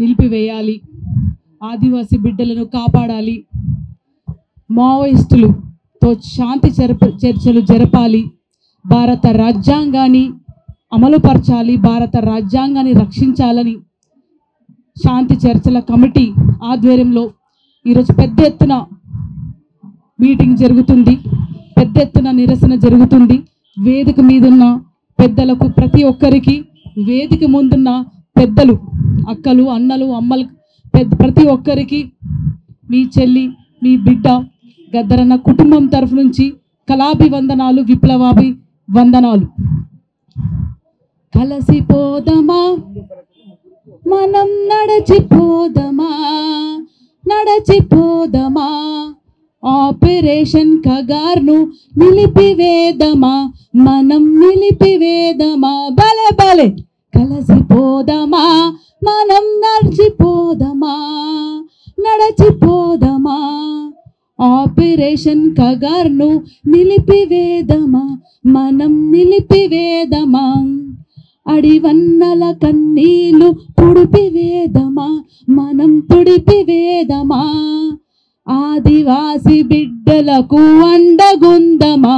నిలిపివేయాలి, ఆదివాసీ బిడ్డలను కాపాడాలి, మావోయిస్టులతో శాంతి చర్చలు జరపాలి, భారత రాజ్యాంగాన్ని అమలుపరచాలి, భారత రాజ్యాంగాన్ని రక్షించాలని శాంతి చర్చల కమిటీ ఆధ్వర్యంలో ఈరోజు పెద్ద ఎత్తున మీటింగ్ జరుగుతుంది, పెద్ద ఎత్తున నిరసన జరుగుతుంది. వేదిక మీదున్న పెద్దలకు, ప్రతి ఒక్కరికి, వేదిక ముందున్న పెద్దలు, అక్కలు, అన్నలు, అమ్మలు, ప్రతి ఒక్కరికి మీ చెల్లి, మీ బిడ్డ గద్దరన్న కుటుంబం తరఫు నుంచి కళాభివందనాలు, విప్లవాభి వందనాలు. కలసిపోదమా మనం, నడచిపోదమా నడచిపోదమా, ఆపరేషన్ కగార్ను నిలిపివేదమా మనం, నిలిపివేదమా. భలే భలే కలసిపోదమా మనం, నడిచిపోదమా నడచిపోదమా, ఆపరేషన్ కగార్ను నిలిపివేదమా మనం, నిలిపివేదమా. అడివన్నల కన్నీలు తుడిపివేదమా మనం, తుడిపివేదమా. ఆదివాసి బిడ్డలకు అండగుందమా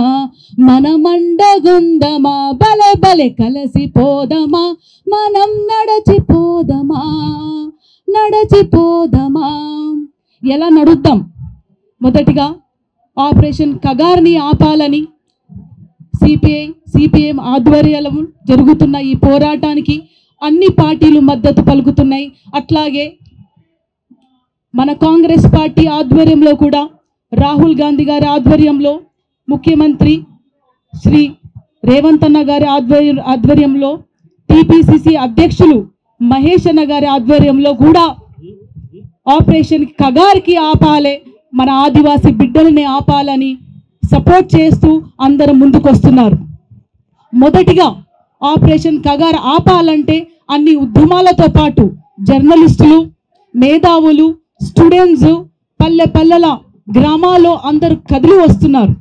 మనం, అండగుందమా. భలే భలే కలసిపోదమా మనం, నడచిపోదమా నడచిపోదమా. ఎలా నడుద్దాం? మొదటిగా ఆపరేషన్ కగార్ని ఆపాలని సిపిఎం ఆధ్వర్యంలో జరుగుతున్న ఈ పోరాటానికి అన్ని పార్టీలు మద్దతు పలుకుతున్నాయి. అట్లాగే మన కాంగ్రెస్ పార్టీ ఆధ్వర్యంలో కూడా రాహుల్ గాంధీ గారి ఆధ్వర్యంలో, ముఖ్యమంత్రి శ్రీ రేవంత్ అన్న గారి ఆధ్వర్యంలో, టీపీసీసీ అధ్యక్షులు మహేష్ అన్న గారి ఆధ్వర్యంలో కూడా ఆపరేషన్ కగార్కి ఆపాలే, మన ఆదివాసీ బిడ్డలని ఆపాలని సపోర్ట్ చేస్తూ అందరూ ముందుకొస్తున్నారు. మొదటిగా ఆపరేషన్ కగార్ ఆపాలంటే అన్ని ఉద్యమాలతో పాటు జర్నలిస్టులు, మేధావులు, స్టూడెంట్స్, పల్లె పల్లెల గ్రామాల్లో అందరూ కదిలి వస్తున్నారు.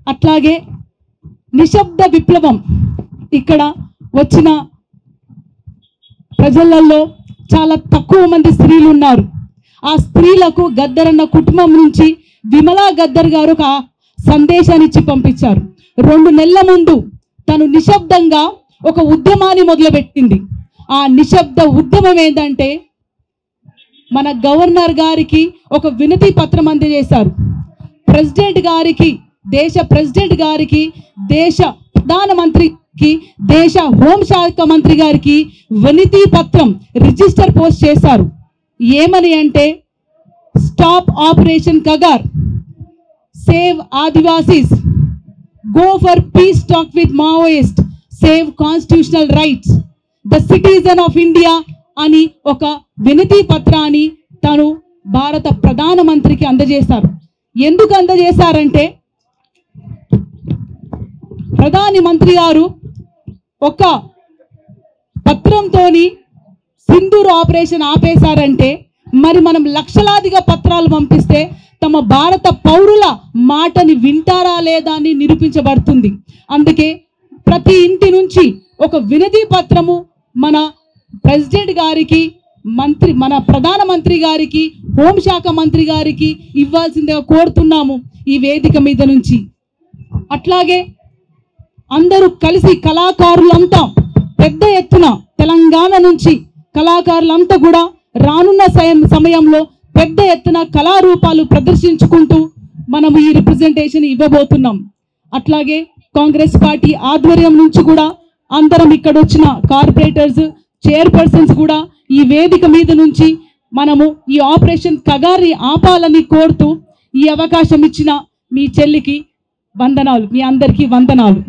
అట్లాగే నిశ్శబ్ద విప్లవం, ఇక్కడ వచ్చిన ప్రజలలో చాలా తక్కువ మంది స్త్రీలు ఉన్నారు. ఆ స్త్రీలకు గద్దరన్న కుటుంబం నుంచి విమలా గద్దర్ గారు ఒక సందేశాన్ని ఇచ్చి పంపించారు. 2 నెలల ముందు తను నిశ్శబ్దంగా ఒక ఉద్యమాన్ని మొదలుపెట్టింది. ఆ నిశ్శబ్ద ఉద్యమం ఏంటంటే, మన గవర్నర్ గారికి ఒక వినతి పత్రం అందజేశారు. ప్రెసిడెంట్ గారికి, దేశ ప్రెసిడెంట్ గారికి, దేశ ప్రధానమంత్రికి, దేశ హోంశాఖ మంత్రి గారికి వినతి పత్రం రిజిస్టర్ పోస్ట్ చేశారు. ఏమని అంటే, stop operation Kagar, save Adivasis, go for peace talk with Maoist, save constitutional rights, the citizen of India అని ఒక వినతి పత్రాన్ని తాను భారత ప్రధానమంత్రికి అందజేశారు. ఎందుకు అందజేశారంటే, ప్రధాని మంత్రి గారు ఒక పత్రంతోని సింధూర్ ఆపరేషన్ ఆపేశారంటే, మరి మనం లక్షలాదిగా పత్రాలు పంపిస్తే తమ భారత పౌరుల మాటని వింటారా లేదా అని నిరూపించబడుతుంది. అందుకే ప్రతి ఇంటి నుంచి ఒక వినతి పత్రము మన ప్రెసిడెంట్ గారికి, మన ప్రధానమంత్రి గారికి, హోంశాఖ మంత్రి గారికి ఇవ్వాల్సిందిగా కోరుతున్నాము ఈ వేదిక మీద నుంచి. అట్లాగే అందరూ కలిసి, కళాకారులంతా పెద్ద ఎత్తున, తెలంగాణ నుంచి కళాకారులంతా కూడా రానున్న సమయంలో పెద్ద ఎత్తున కళారూపాలు ప్రదర్శించుకుంటూ మనము ఈ రిప్రజెంటేషన్ ఇవ్వబోతున్నాం. అట్లాగే కాంగ్రెస్ పార్టీ ఆధ్వర్యం నుంచి కూడా అందరం ఇక్కడ వచ్చిన కార్పొరేటర్స్, చైర్పర్సన్స్ కూడా ఈ వేదిక మీద నుంచి మనము ఈ ఆపరేషన్ కగార్ని ఆపాలని కోరుతూ ఈ అవకాశం ఇచ్చిన మీ చెల్లికి వందనాలు, మీ అందరికీ వందనాలు.